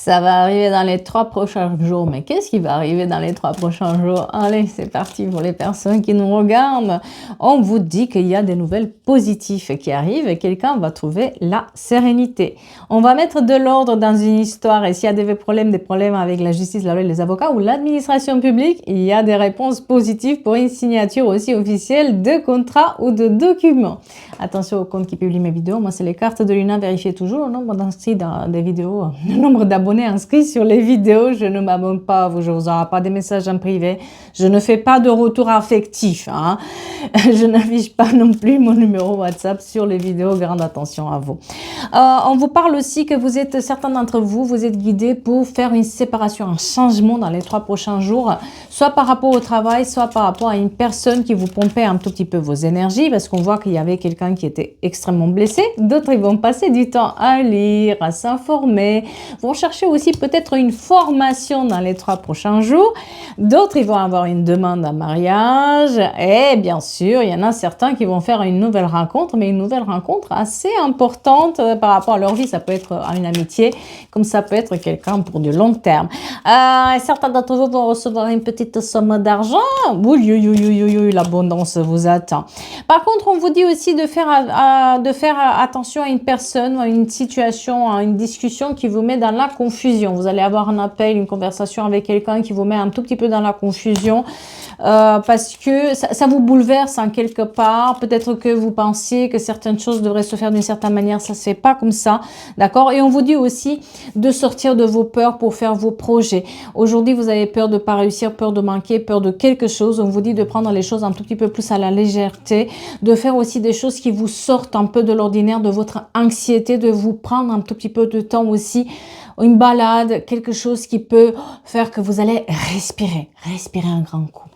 Ça va arriver dans les 3 prochains jours. Mais qu'est-ce qui va arriver dans les 3 prochains jours? Allez, c'est parti pour les personnes qui nous regardent. On vous dit qu'il y a des nouvelles positives qui arrivent et quelqu'un va trouver la sérénité. On va mettre de l'ordre dans une histoire et s'il y a des problèmes avec la justice, la loi, les avocats ou l'administration publique, il y a des réponses positives pour une signature aussi officielle de contrat ou de document. Attention au compte qui publie mes vidéos. Moi, c'est les cartes de Luna. Vérifiez toujours le nombre d'inscrits dans des vidéos, le nombre d'abonnés inscrits sur les vidéos. Je ne m'abonne pas à vous, je vous envoie pas des messages en privé. Je ne fais pas de retour affectif. Hein. Je n'affiche pas non plus mon numéro WhatsApp sur les vidéos. Grande attention à vous. On vous parle aussi que vous êtes, certains d'entre vous, vous êtes guidés pour faire une séparation, un changement dans les 3 prochains jours, soit par rapport au travail, soit par rapport à une personne qui vous pompait un tout petit peu vos énergies, parce qu'on voit qu'il y avait quelqu'un qui était extrêmement blessé. D'autres, ils vont passer du temps à lire, à s'informer, vont chercher aussi peut-être une formation dans les 3 prochains jours. D'autres, ils vont avoir une demande en mariage. Et bien sûr, il y en a certains qui vont faire une nouvelle rencontre, mais une nouvelle rencontre assez importante par rapport à leur vie. Ça peut être une amitié, comme ça peut être quelqu'un pour du long terme. Certains d'entre vous vont recevoir une petite somme d'argent. Oui, l'abondance vous attend. Par contre, on vous dit aussi de faire attention à une personne, à une situation, à une discussion qui vous met dans la confusion. Vous allez avoir un appel, une conversation avec quelqu'un qui vous met un tout petit peu dans la confusion parce que ça vous bouleverse en quelque part. Peut-être que vous pensiez que certaines choses devraient se faire d'une certaine manière. Ça se fait pas comme ça, d'accord? Et on vous dit aussi de sortir de vos peurs pour faire vos projets. Aujourd'hui, vous avez peur de pas réussir, peur de manquer, peur de quelque chose. On vous dit de prendre les choses un tout petit peu plus à la légèreté, de faire aussi des choses qui vous sortent un peu de l'ordinaire, de votre anxiété, de vous prendre un tout petit peu de temps aussi, une balade, quelque chose qui peut faire que vous allez respirer un grand coup.